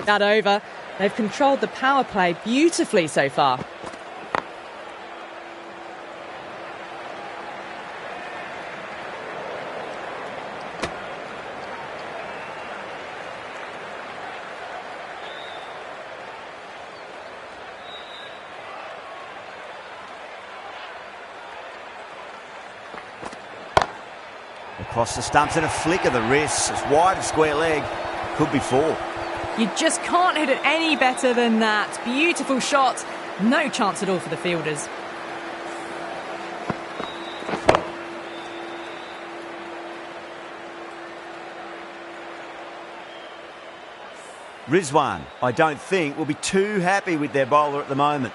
That over. They've controlled the power play beautifully so far. Across the stumps and a flick of the wrist. It's wide of square leg. Could be 4. You just can't hit it any better than that. Beautiful shot. No chance at all for the fielders. Rizwan, I don't think, will be too happy with their bowler at the moment.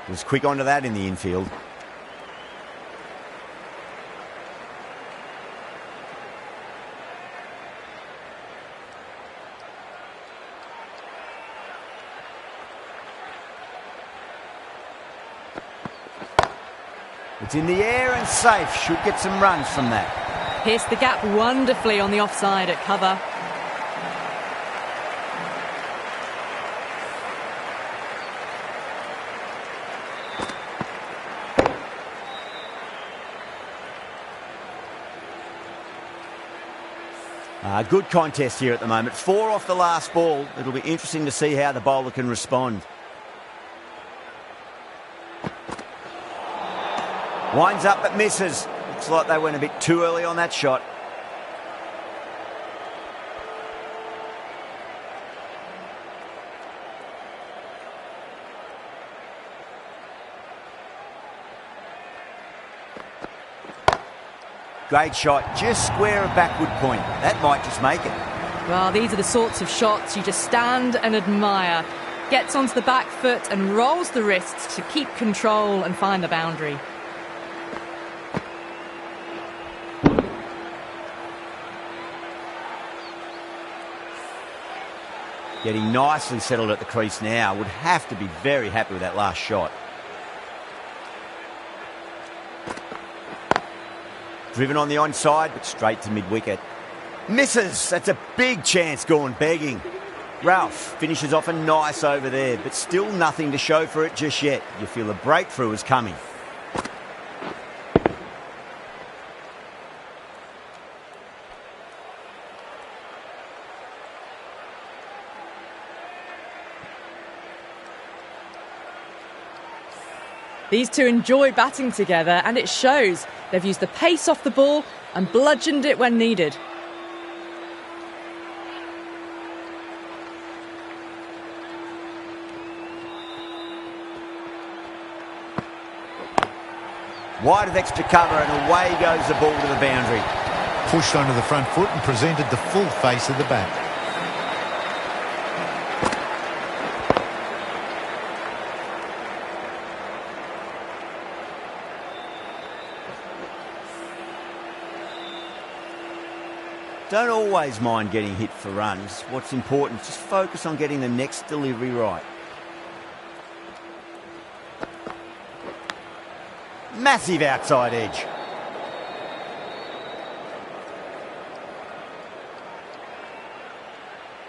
Was quick onto that in the infield. It's in the air and safe. Should get some runs from that. Pierced the gap wonderfully on the offside at cover. Good contest here at the moment. 4 off the last ball. It'll be interesting to see how the bowler can respond. Winds up but misses. Looks like they went a bit too early on that shot. Great shot, just square of backward point. That might just make it. Well, these are the sorts of shots you just stand and admire. Gets onto the back foot and rolls the wrists to keep control and find the boundary. Getting nicely settled at the crease now. Would have to be very happy with that last shot. Driven on the onside, but straight to mid-wicket. Misses! That's a big chance gone begging. Ralph finishes off a nice over there, but still nothing to show for it just yet. You feel a breakthrough is coming. These two enjoy batting together, and it shows. They've used the pace off the ball and bludgeoned it when needed. Wide of extra cover and away goes the ball to the boundary. Pushed onto the front foot and presented the full face of the bat. Don't always mind getting hit for runs. What's important is just focus on getting the next delivery right. Massive outside edge.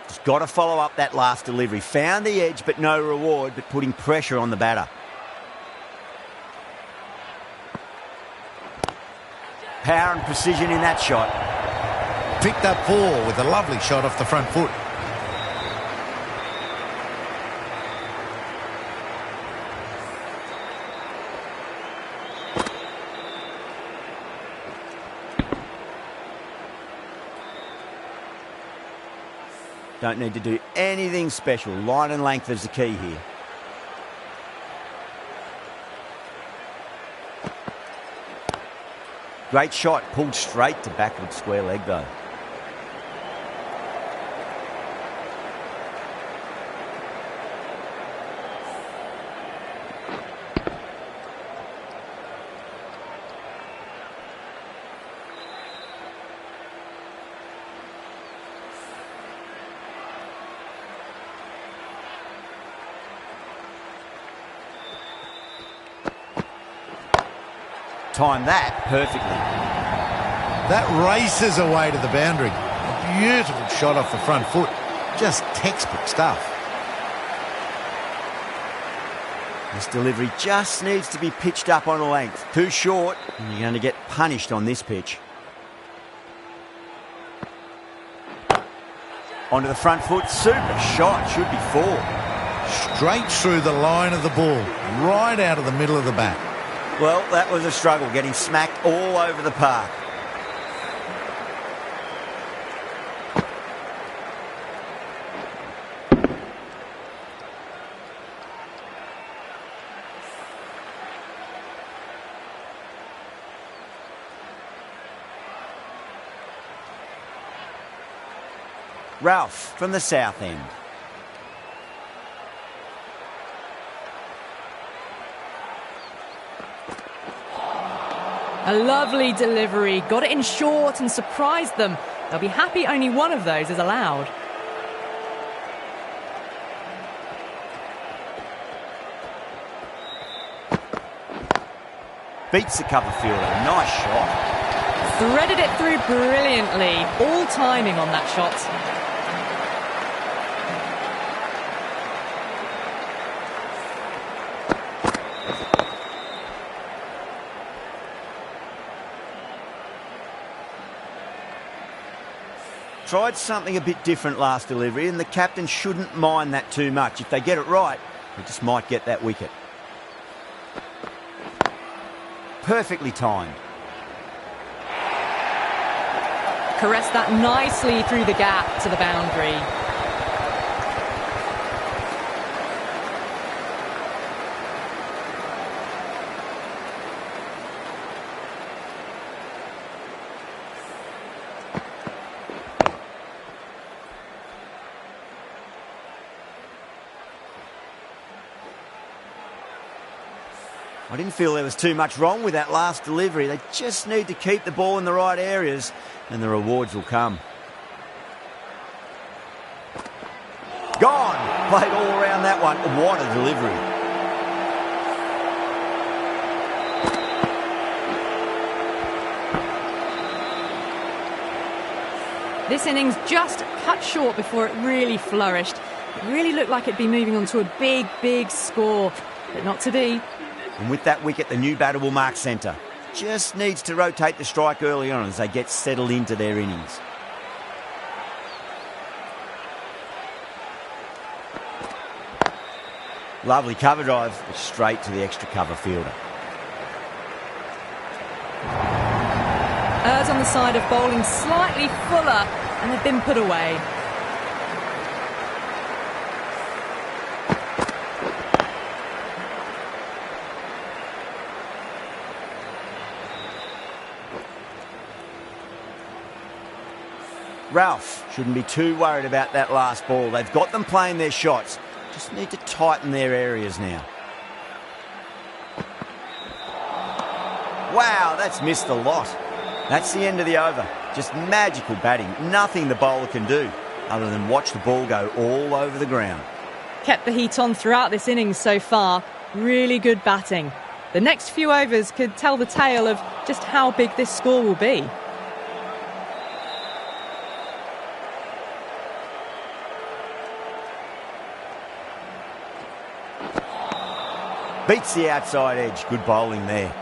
Just got to follow up that last delivery. Found the edge, but no reward, but putting pressure on the batter. Power and precision in that shot. Picked up 4 with a lovely shot off the front foot. Don't need to do anything special. Line and length is the key here. Great shot, pulled straight to backward square leg though. timed that perfectly. That races away to the boundary. A beautiful shot off the front foot. Just textbook stuff. This delivery just needs to be pitched up on a length. Too short, and you're going to get punished on this pitch. Onto the front foot. Super shot. Should be 4. Straight through the line of the ball. Right out of the middle of the bat. Well, that was a struggle, getting smacked all over the park. Ralph from the south end. A lovely delivery. Got it in short and surprised them. They'll be happy only one of those is allowed. Beats the cover fielder. Nice shot. Threaded it through brilliantly. All timing on that shot. Tried something a bit different last delivery, and the captain shouldn't mind that too much. If they get it right, they just might get that wicket. Perfectly timed. Caressed that nicely through the gap to the boundary. I didn't feel there was too much wrong with that last delivery. They just need to keep the ball in the right areas and the rewards will come. Gone! Played all around that one. What a delivery. This innings just cut short before it really flourished. It really looked like it'd be moving on to a big, big score, but not to be. And with that wicket, the new batter will mark centre. Just needs to rotate the strike early on as they get settled into their innings. Lovely cover drive, but straight to the extra cover fielder. Erred on the side of bowling slightly fuller, and they've been put away. Ralph shouldn't be too worried about that last ball. They've got them playing their shots. Just need to tighten their areas now. Wow, that's missed a lot. That's the end of the over. Just magical batting. Nothing the bowler can do other than watch the ball go all over the ground. Kept the heat on throughout this innings so far. Really good batting. The next few overs could tell the tale of just how big this score will be. Beats the outside edge. Good bowling there.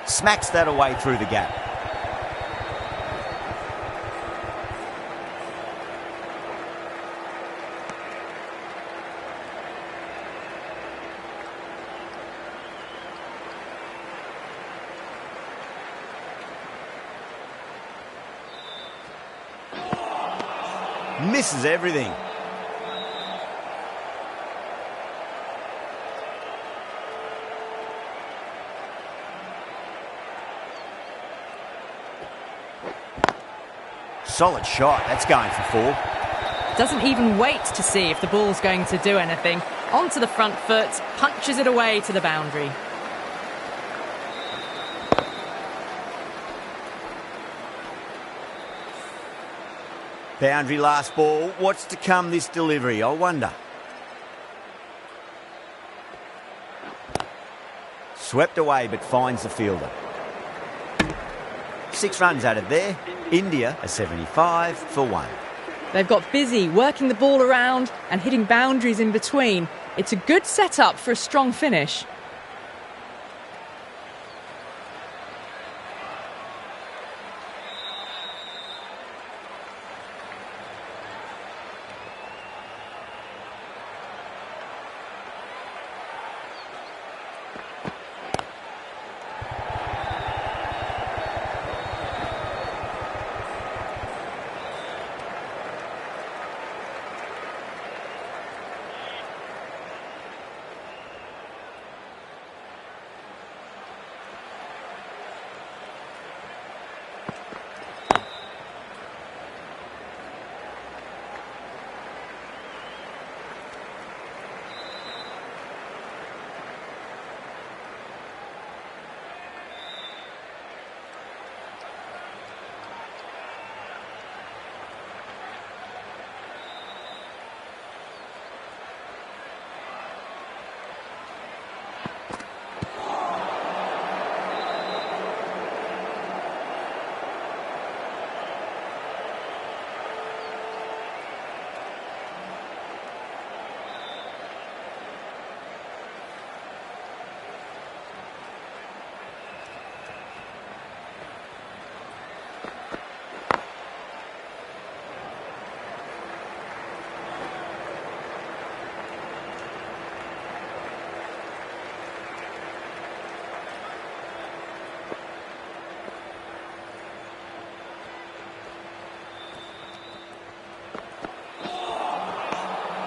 Smacks that away through the gap. Misses everything. Solid shot. That's going for 4. Doesn't even wait to see if the ball's going to do anything. Onto the front foot, punches it away to the boundary. Boundary last ball. What's to come this delivery, I wonder. Swept away but finds the fielder. 6 runs added there. India are 75 for 1. They've got busy working the ball around and hitting boundaries in between. It's a good setup for a strong finish.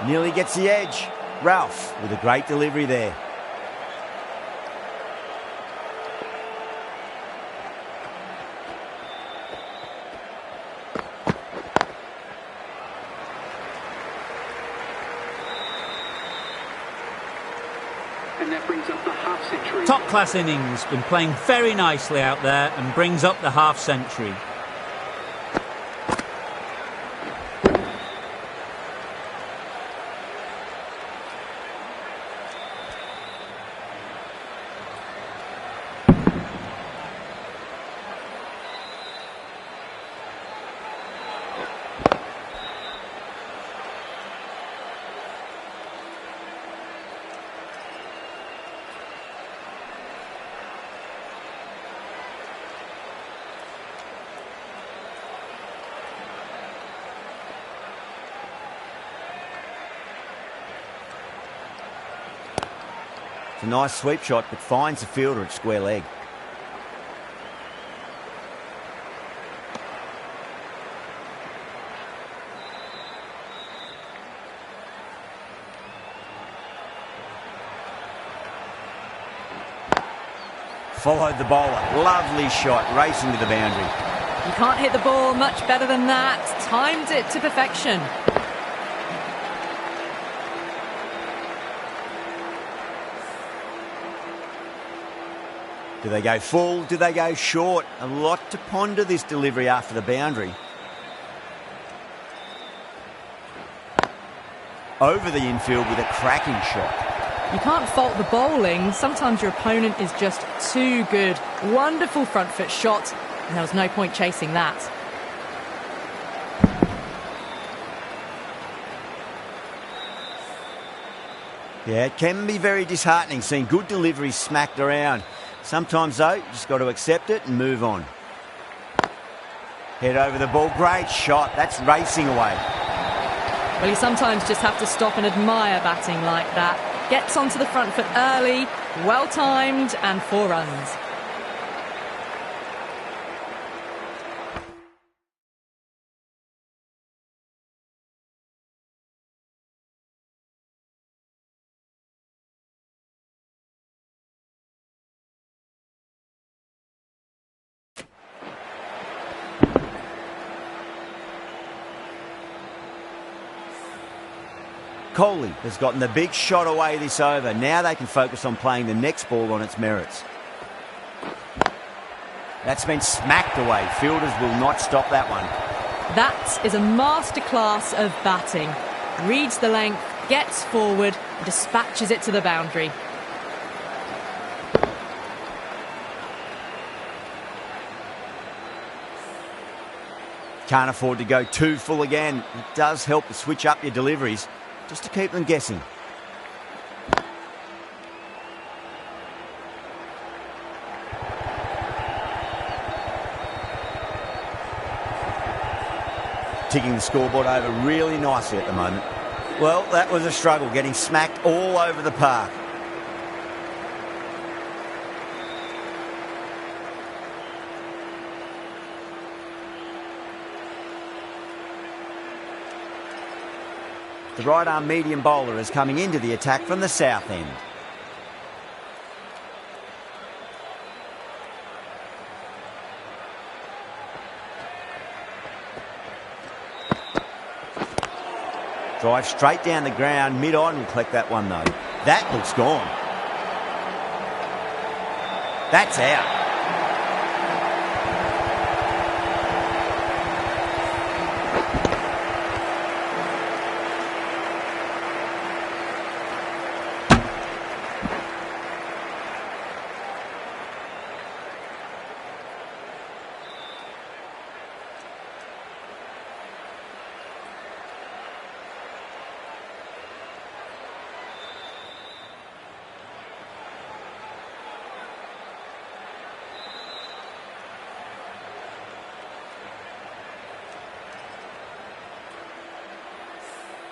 Nearly gets the edge. Ralph with a great delivery there. And that brings up the half century. Top class innings, been playing very nicely out there and brings up the half century. It's a nice sweep shot, but finds the fielder at square leg. Followed the bowler. Lovely shot, racing to the boundary. You can't hit the ball much better than that. Timed it to perfection. Do they go full? Do they go short? A lot to ponder this delivery after the boundary. Over the infield with a cracking shot. You can't fault the bowling. Sometimes your opponent is just too good. Wonderful front foot shot, and there was no point chasing that. Yeah, it can be very disheartening seeing good deliveries smacked around. Sometimes, though, you just got to accept it and move on. Head over the ball. Great shot. That's racing away. Well, you sometimes just have to stop and admire batting like that. Gets onto the front foot early, well-timed, and 4 runs. Kohli has gotten the big shot away this over. Now they can focus on playing the next ball on its merits. That's been smacked away. Fielders will not stop that one. That is a masterclass of batting. Reads the length, gets forward, and dispatches it to the boundary. Can't afford to go too full again. It does help to switch up your deliveries, just to keep them guessing. Ticking the scoreboard over really nicely at the moment. Well, that was a struggle, getting smacked all over the park. The right-arm medium bowler is coming into the attack from the south end. Drive straight down the ground, mid-on, will collect that one though. That looks gone. That's out.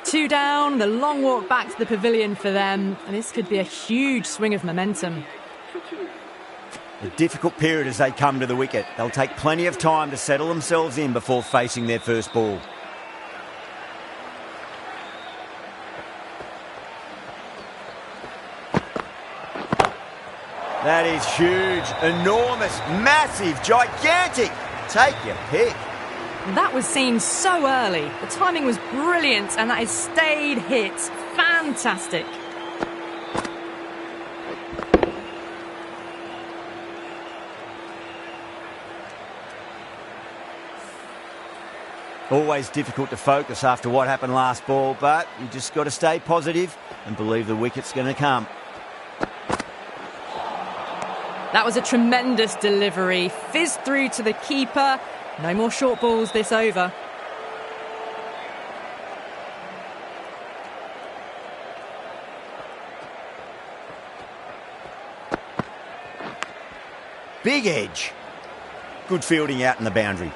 Two down, the long walk back to the pavilion for them, and this could be a huge swing of momentum. A difficult period as they come to the wicket. They'll take plenty of time to settle themselves in before facing their first ball. That is huge, enormous, massive, gigantic. Take your pick. That was seen so early. The timing was brilliant, and that is stayed hit. Fantastic. Always difficult to focus after what happened last ball, but you just got to stay positive and believe the wicket's going to come. That was a tremendous delivery. Fizzed through to the keeper. No more short balls this over. Big edge. Good fielding out in the boundary.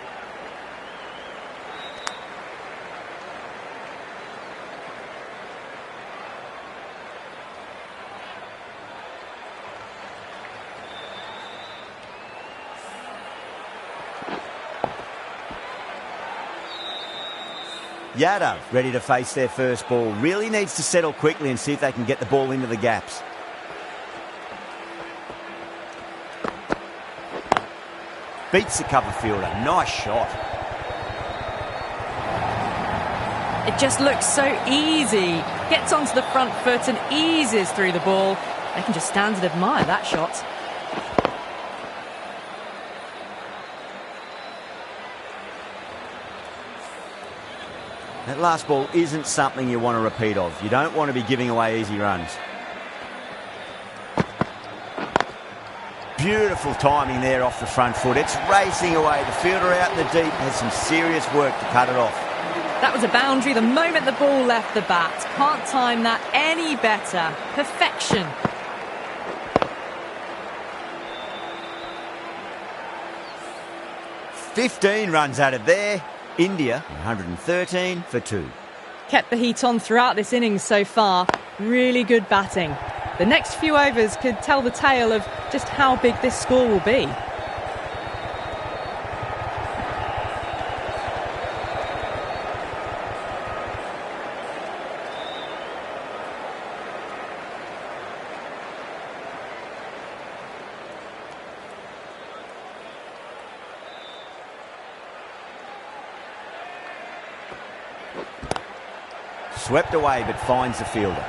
Yadav ready to face their first ball. Really needs to settle quickly and see if they can get the ball into the gaps. Beats the cover fielder. Nice shot. It just looks so easy. Gets onto the front foot and eases through the ball. They can just stand and admire that shot. That last ball isn't something you want to repeat of. You don't want to be giving away easy runs. Beautiful timing there off the front foot. It's racing away. The fielder out in the deep has some serious work to cut it off. That was a boundary the moment the ball left the bat. Can't time that any better. Perfection. "15 runs added there. India 113 for 2. Kept the heat on throughout this innings so far. Really good batting. The next few overs could tell the tale of just how big this score will be. Swept away but finds the fielder.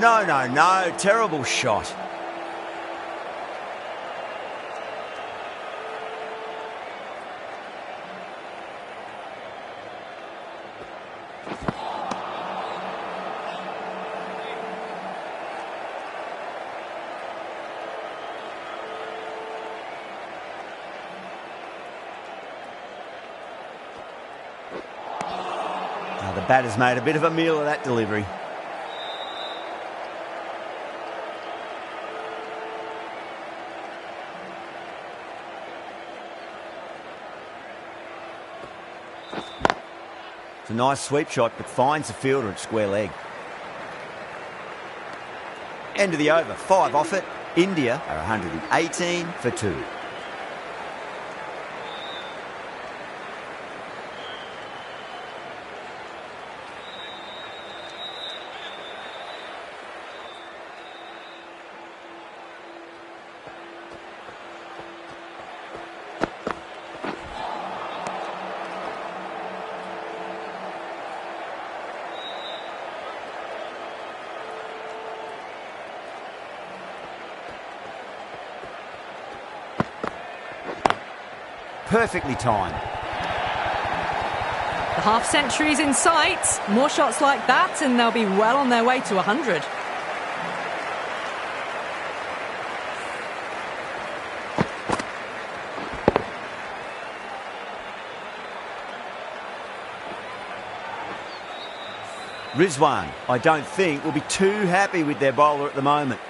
No, no, no. Terrible shot. Now the batter's made a bit of a meal of that delivery. It's a nice sweep shot, but finds the fielder at square leg. End of the over. 5 off it. India are 118 for 2. Perfectly timed. The half-century's in sight. More shots like that and they'll be well on their way to 100. Rizwan, I don't think, will be too happy with their bowler at the moment.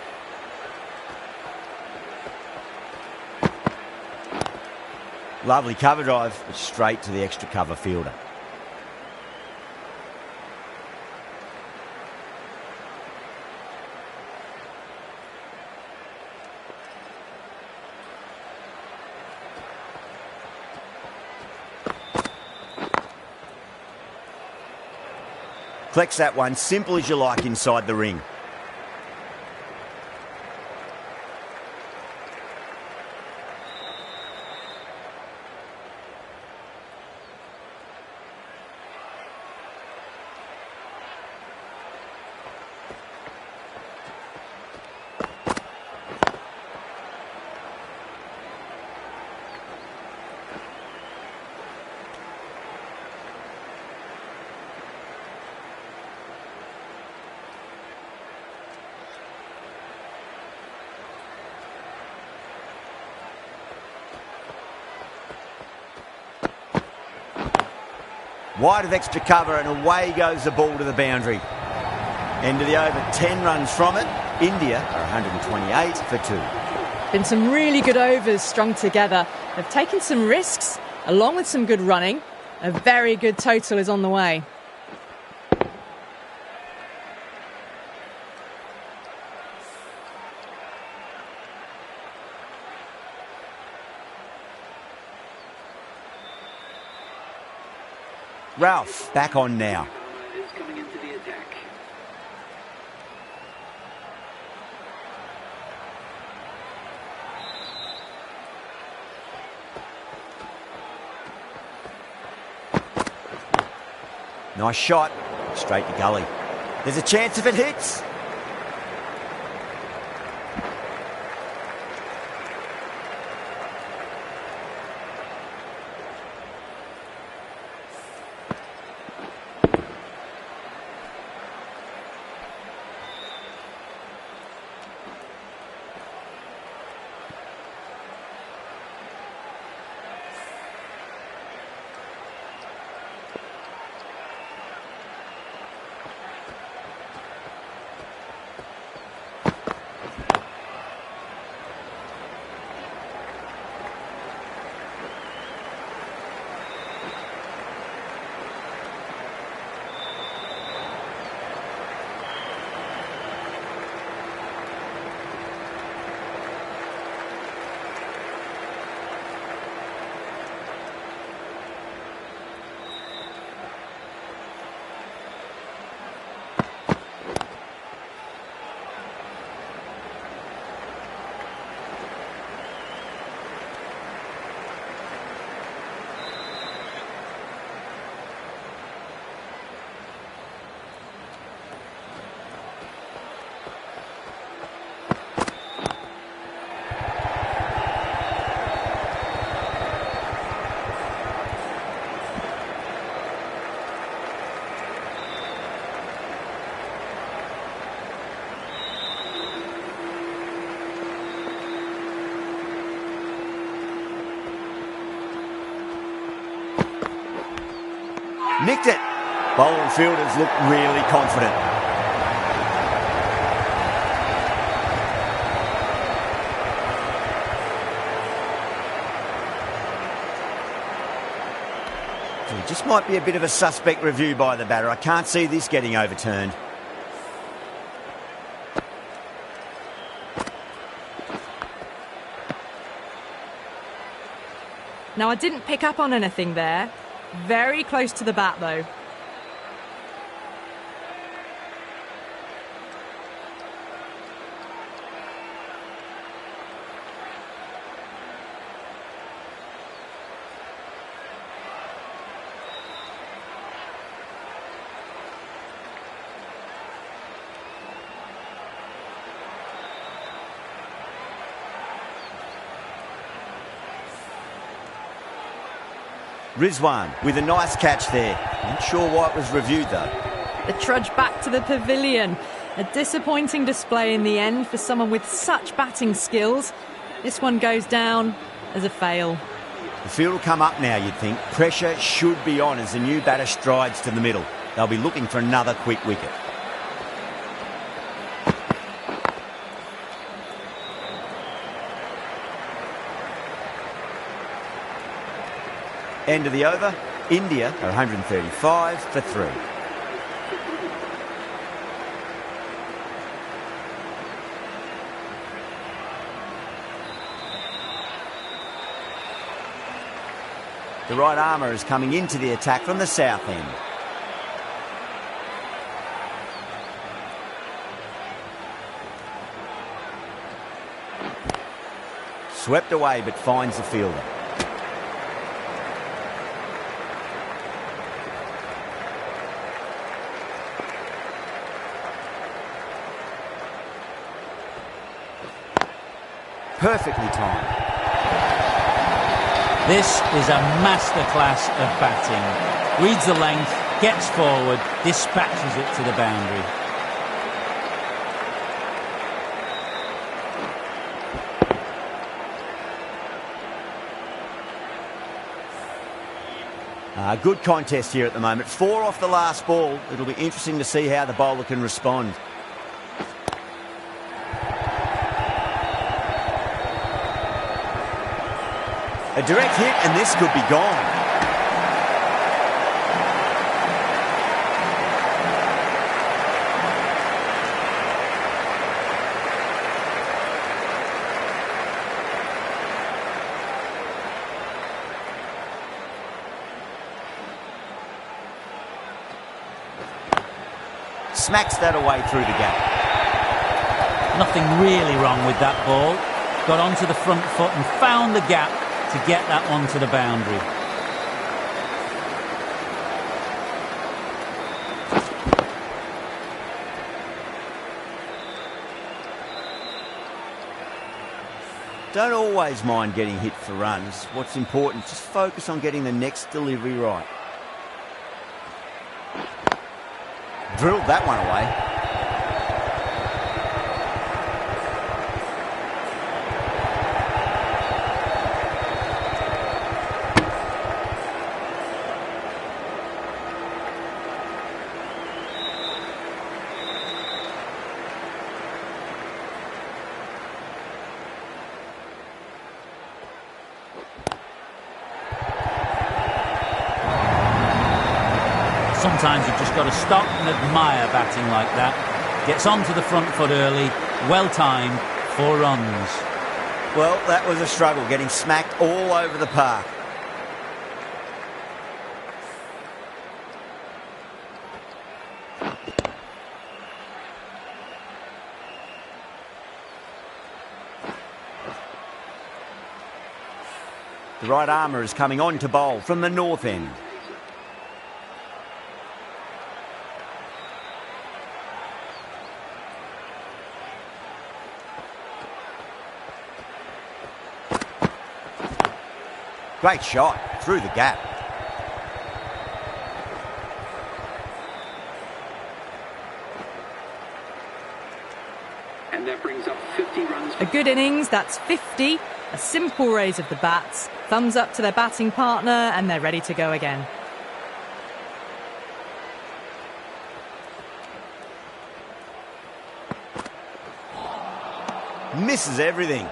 Lovely cover drive, but straight to the extra cover fielder. Collects that one, simple as you like inside the ring. Wide of extra cover and away goes the ball to the boundary. End of the over, 10 runs from it. India are 128 for 2. Been some really good overs strung together. They've taken some risks along with some good running. A very good total is on the way. Ralph, back on now. Is coming into the attack. Nice shot, straight to gully. There's a chance if it hits. Nicked it. Bowler and fielders look really confident. So it just might be a bit of a suspect review by the batter. I can't see this getting overturned. Now, I didn't pick up on anything there. Very close to the bat, though. Rizwan with a nice catch there. Not sure why it was reviewed though. The trudge back to the pavilion. A disappointing display in the end for someone with such batting skills. This one goes down as a fail. The field will come up now, you'd think. Pressure should be on as the new batter strides to the middle. They'll be looking for another quick wicket. End of the over. India are 135 for 3. The right armour is coming into the attack from the south end. Swept away but finds the fielder. Perfectly timed. This is a masterclass of batting. Reads the length, gets forward, dispatches it to the boundary. Good contest here at the moment. 4 off the last ball. It'll be interesting to see how the bowler can respond. A direct hit and this could be gone. Smacks that away through the gap. Nothing really wrong with that ball. Got onto the front foot and found the gap to get that one to the boundary. Don't always mind getting hit for runs. What's important, just focus on getting the next delivery right. Drilled that one away. Sometimes you've just got to stop and admire batting like that. Gets onto the front foot early, well timed, 4 runs. Well, that was a struggle, getting smacked all over the park. The right armour is coming on to bowl from the north end. Great shot through the gap. And that brings up 50 runs. A good innings, that's 50. A simple raise of the bats. Thumbs up to their batting partner and they're ready to go again. Misses everything.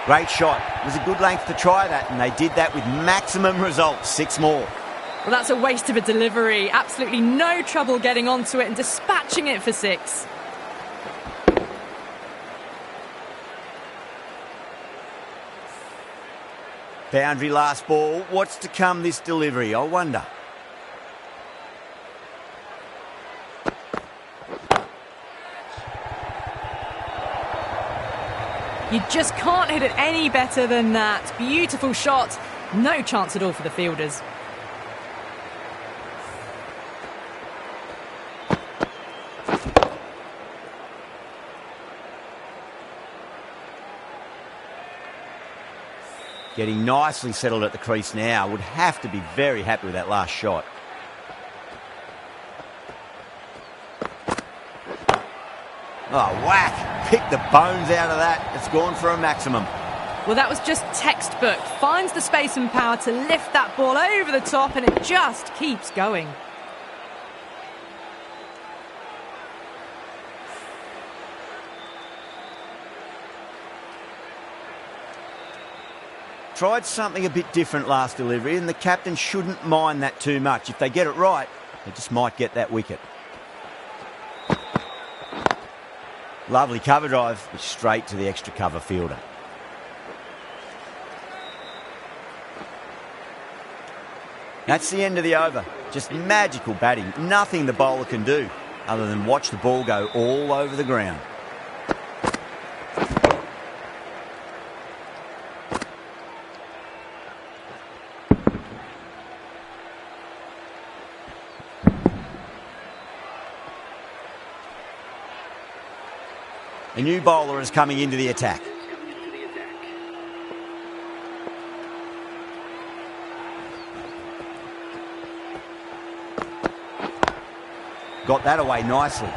Great shot. It was a good length to try that, and they did that with maximum results. 6 more. Well, that's a waste of a delivery. Absolutely no trouble getting onto it and dispatching it for 6. Boundary last ball. What's to come this delivery, I wonder? You just can't hit it any better than that. Beautiful shot. No chance at all for the fielders. Getting nicely settled at the crease now. Would have to be very happy with that last shot. Oh, whack. Pick the bones out of that. It's gone for a maximum. Well, that was just textbook. Finds the space and power to lift that ball over the top, and it just keeps going. Tried something a bit different last delivery, and the captain shouldn't mind that too much. If they get it right, they just might get that wicket. Lovely cover drive, but straight to the extra cover fielder. That's the end of the over. Just magical batting. Nothing the bowler can do other than watch the ball go all over the ground. A new bowler is coming into the attack. Got that away nicely.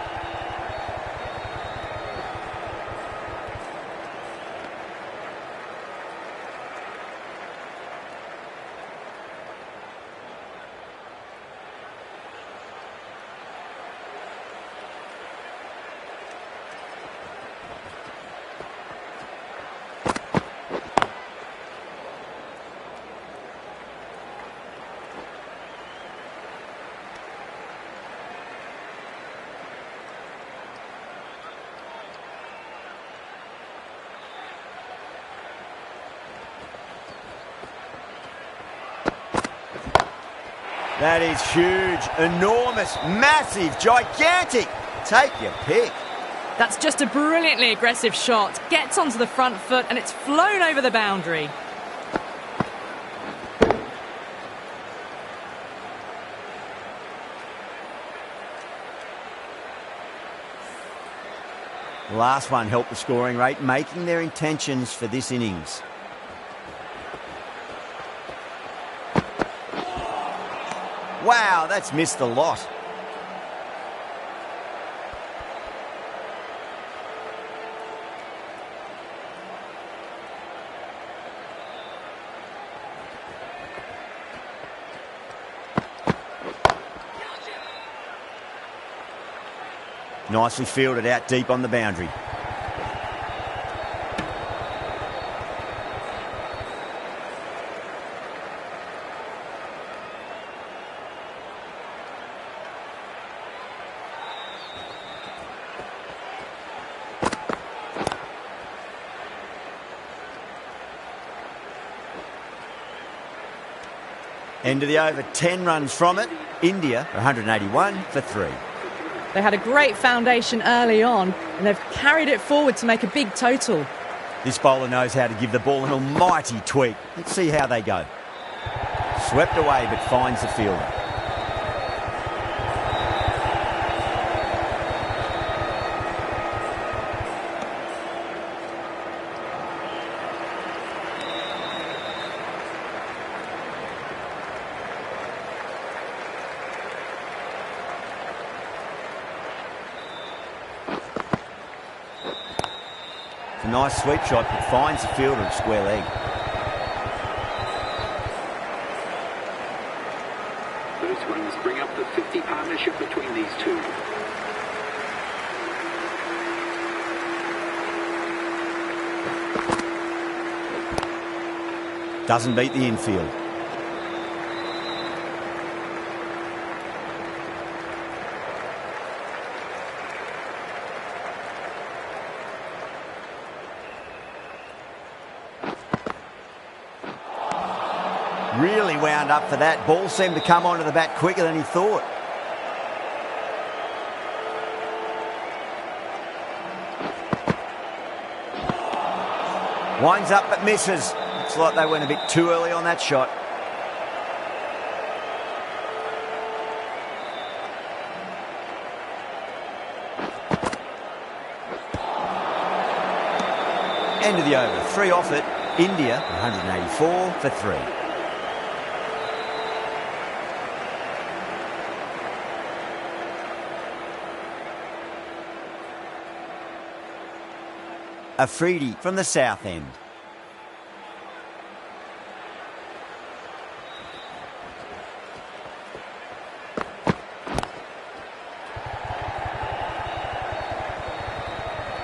That is huge, enormous, massive, gigantic. Take your pick. That's just a brilliantly aggressive shot. Gets onto the front foot and it's flown over the boundary. The last one helped the scoring rate, making their intentions for this innings. Wow, that's missed a lot. Nicely fielded out deep on the boundary. End of the over, 10 runs from it. India 181 for 3. They had a great foundation early on and they've carried it forward to make a big total. This bowler knows how to give the ball an almighty tweak. Let's see how they go. Swept away but finds the fielder. A nice sweep shot that finds the fielder at square leg. Those runs bring up the 50 partnership between these two. Doesn't beat the infield. Really wound up for that. Ball seemed to come onto the bat quicker than he thought. Winds up but misses. Looks like they went a bit too early on that shot. End of the over. 3 off it. India, 184 for 3. Afridi from the south end.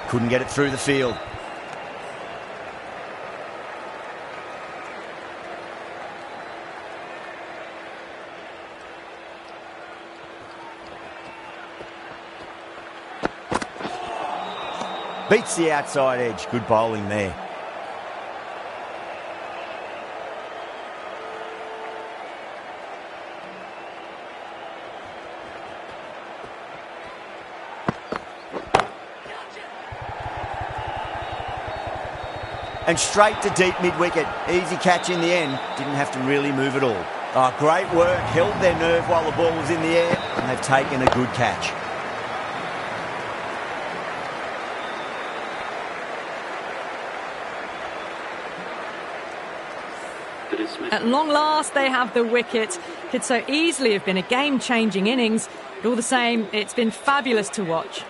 Couldn't get it through the field. Beats the outside edge. Good bowling there. And straight to deep mid-wicket. Easy catch in the end. Didn't have to really move at all. Oh, great work. Held their nerve while the ball was in the air. And they've taken a good catch. At long last, they have the wicket. Could so easily have been a game-changing innings. But all the same, it's been fabulous to watch.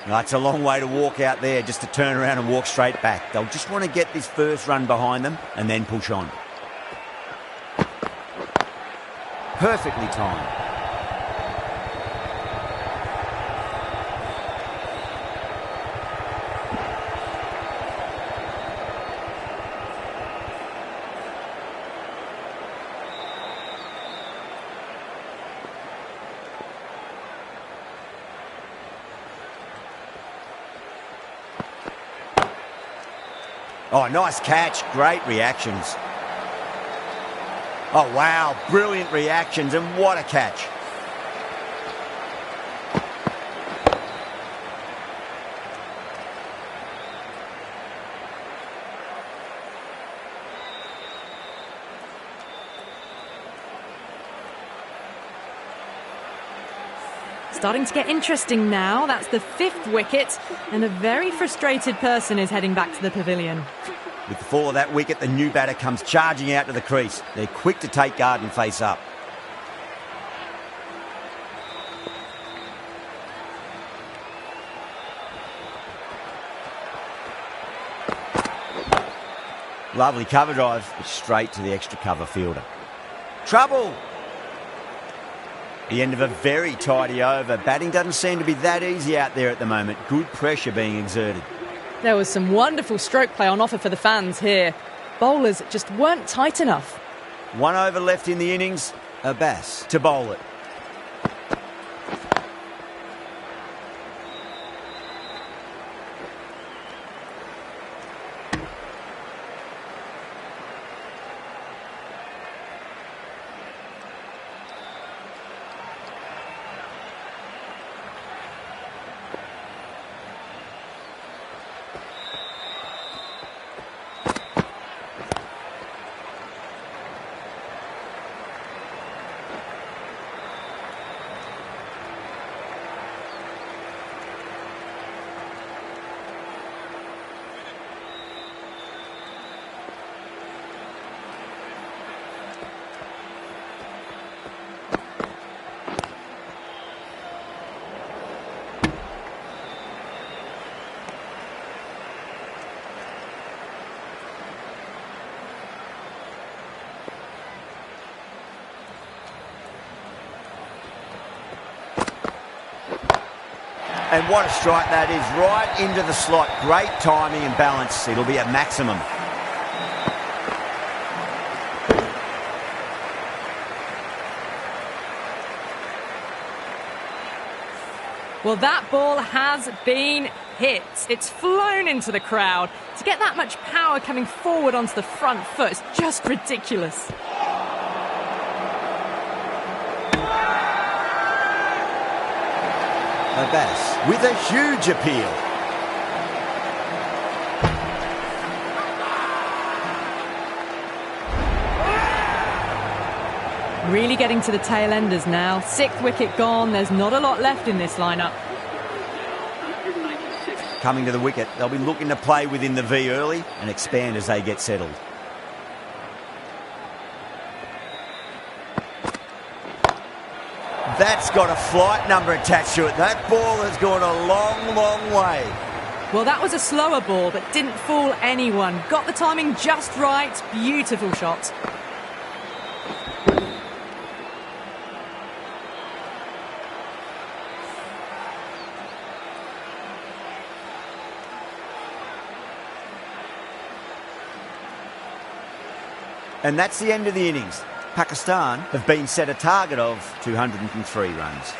No, it's a long way to walk out there just to turn around and walk straight back. They'll just want to get this first run behind them and then push on. Perfectly timed. Oh, nice catch. Great reactions. Oh, wow. Brilliant reactions, and what a catch. Starting to get interesting now. That's the 5th wicket, and a very frustrated person is heading back to the pavilion. With the fall of that wicket, the new batter comes charging out to the crease. They're quick to take guard and face up. Lovely cover drive, but straight to the extra cover fielder. Trouble! The end of a very tidy over. Batting doesn't seem to be that easy out there at the moment. Good pressure being exerted. There was some wonderful stroke play on offer for the fans here. Bowlers just weren't tight enough. 1 over left in the innings. Abbas to bowl it. And what a strike that is, right into the slot. Great timing and balance. It'll be at maximum. Well, that ball has been hit. It's flown into the crowd. To get that much power coming forward onto the front foot is just ridiculous. Abbas with a huge appeal. Really getting to the tail enders now. 6th wicket gone. There's not a lot left in this lineup. Coming to the wicket, they'll be looking to play within the V early and expand as they get settled. That's got a flight number attached to it. That ball has gone a long, long way. Well, that was a slower ball, but didn't fool anyone. Got the timing just right. Beautiful shot. And that's the end of the innings. Pakistan have been set a target of 203 runs.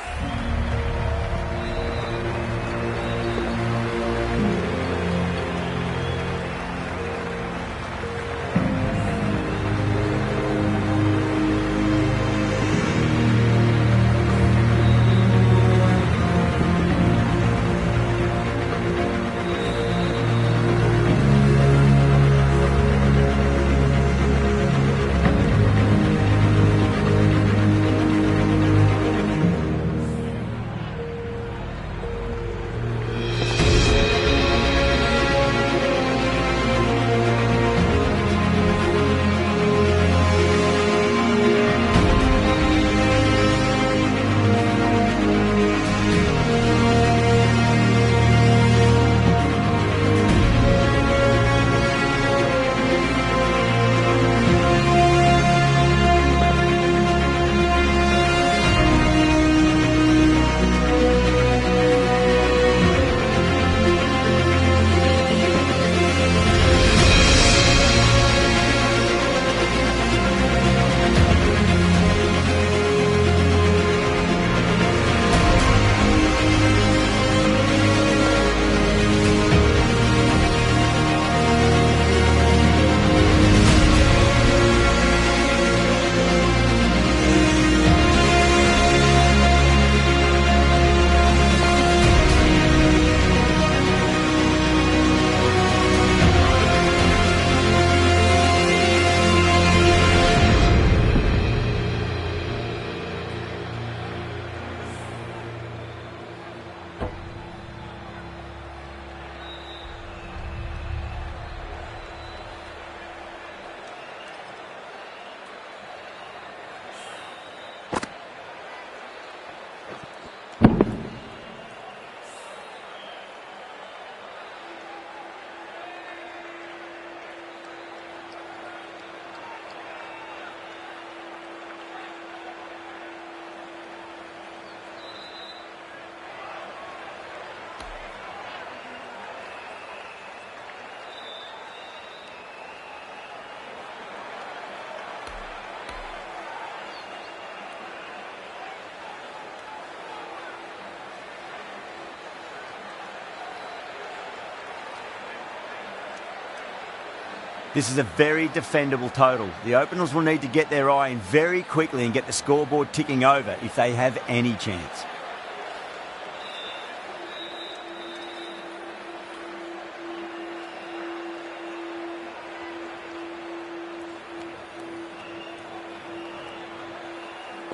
This is a very defendable total. The openers will need to get their eye in very quickly and get the scoreboard ticking over if they have any chance.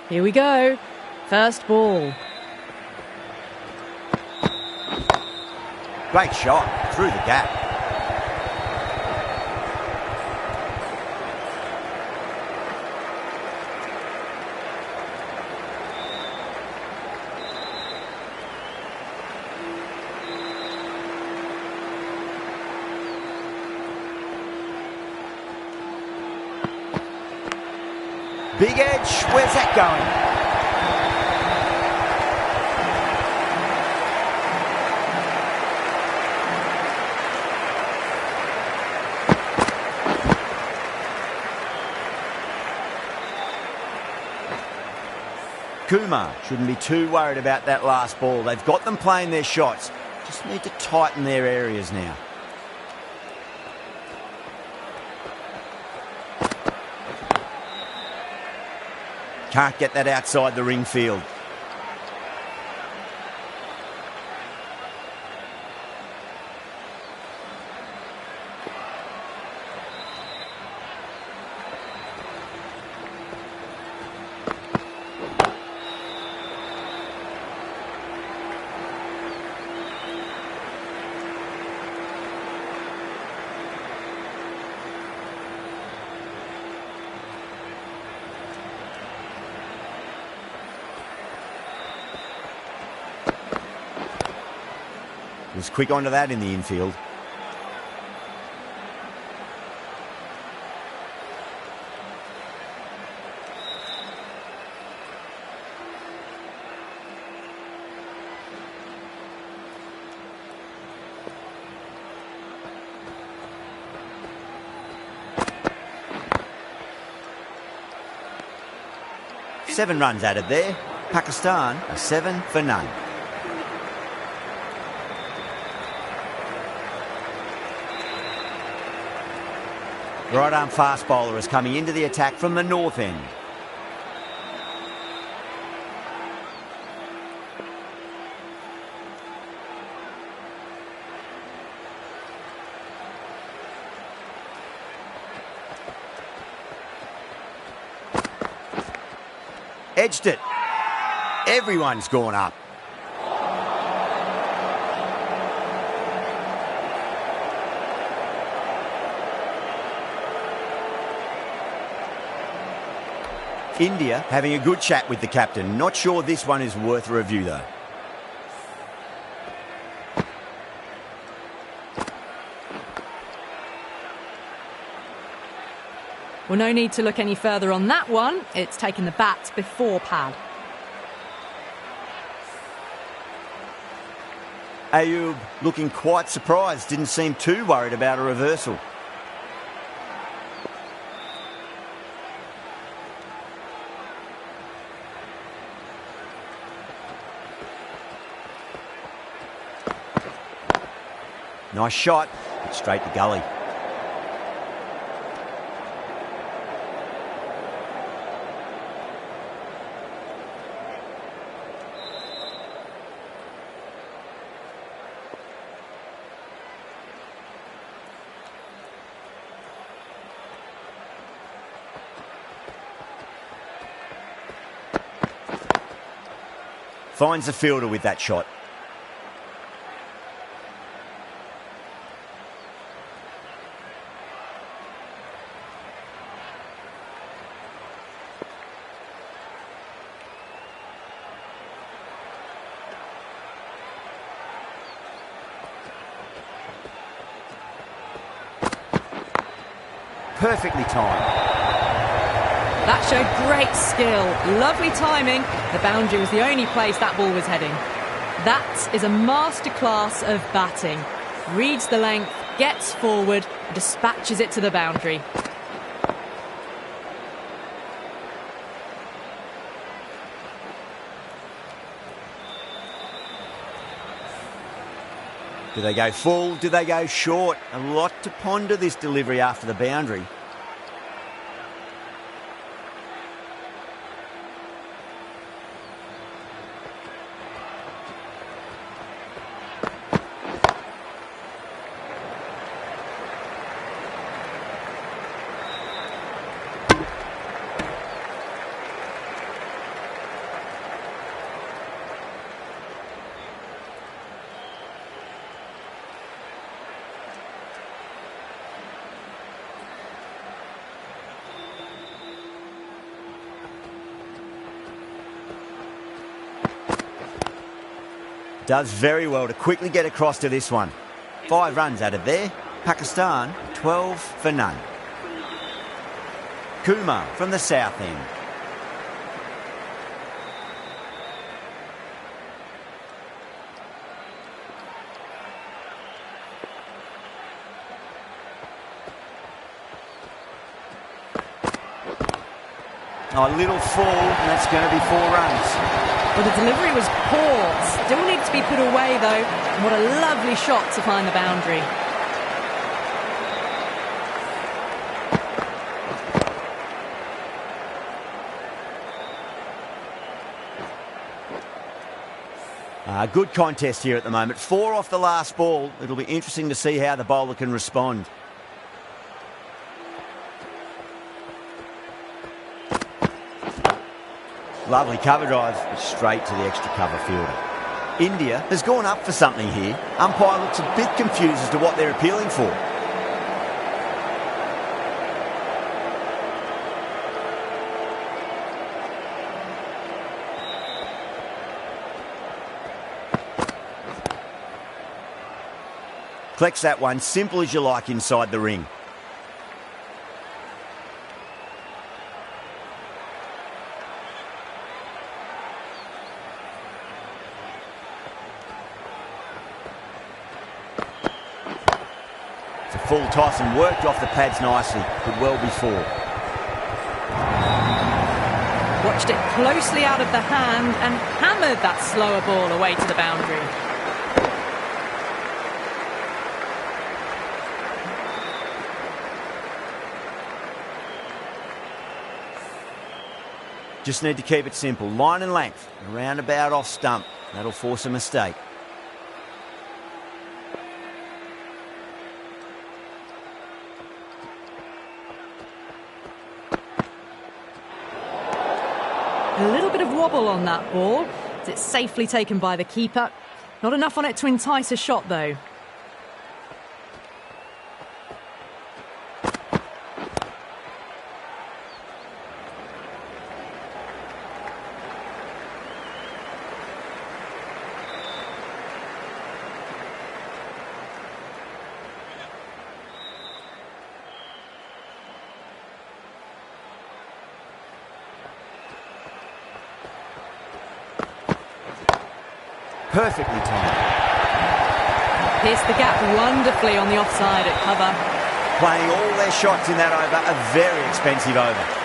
Here we go. First ball. Great shot through the gap. Big edge, where's that going? Kumar shouldn't be too worried about that last ball. They've got them playing their shots. Just need to tighten their areas now. Can't get that outside the ring field. Was quick onto that in the infield. Seven runs added there. Pakistan are 7 for none. Right arm fast bowler is coming into the attack from the north end. Edged it. Everyone's gone up. India having a good chat with the captain. Not sure this one is worth a review though. Well, no need to look any further on that one. It's taken the bat before pad. Ayub looking quite surprised. Didn't seem too worried about a reversal. Nice shot, but straight to gully. Finds the fielder with that shot. Perfectly timed. That showed great skill, lovely timing. The boundary was the only place that ball was heading. That is a masterclass of batting. Reads the length, gets forward, dispatches it to the boundary. Do they go full? Do they go short? A lot to ponder this delivery after the boundary. Does very well to quickly get across to this one. 5 runs added there. Pakistan 12 for none. Kumar from the south end. Oh, a little fall, and that's going to be 4 runs. Well, the delivery was poor. Still needed to be put away, though. And what a lovely shot to find the boundary. Good contest here at the moment. 4 off the last ball. It'll be interesting to see how the bowler can respond. Lovely cover drive, straight to the extra cover fielder. India has gone up for something here. Umpire looks a bit confused as to what they're appealing for. Collects that one, simple as you like, inside the ring. It's a full toss and worked off the pads nicely, but well before. Watched it closely out of the hand and hammered that slower ball away to the boundary. Just need to keep it simple. Line and length. Around about off stump. That'll force a mistake. A little bit of wobble on that ball. It's safely taken by the keeper. Not enough on it to entice a shot, though. Perfectly timed. Pierced the gap wonderfully on the offside at cover. Playing all their shots in that over, a very expensive over.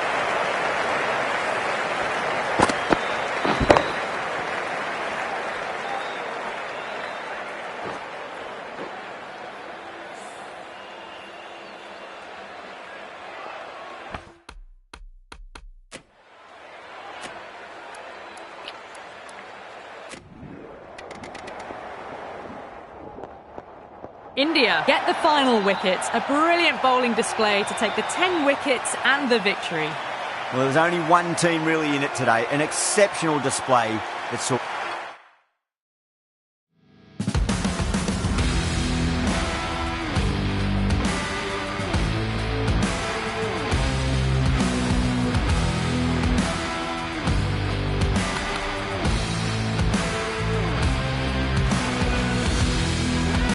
India get the final wicket. A brilliant bowling display to take the 10 wickets and the victory. Well, there's only one team really in it today. An exceptional display that saw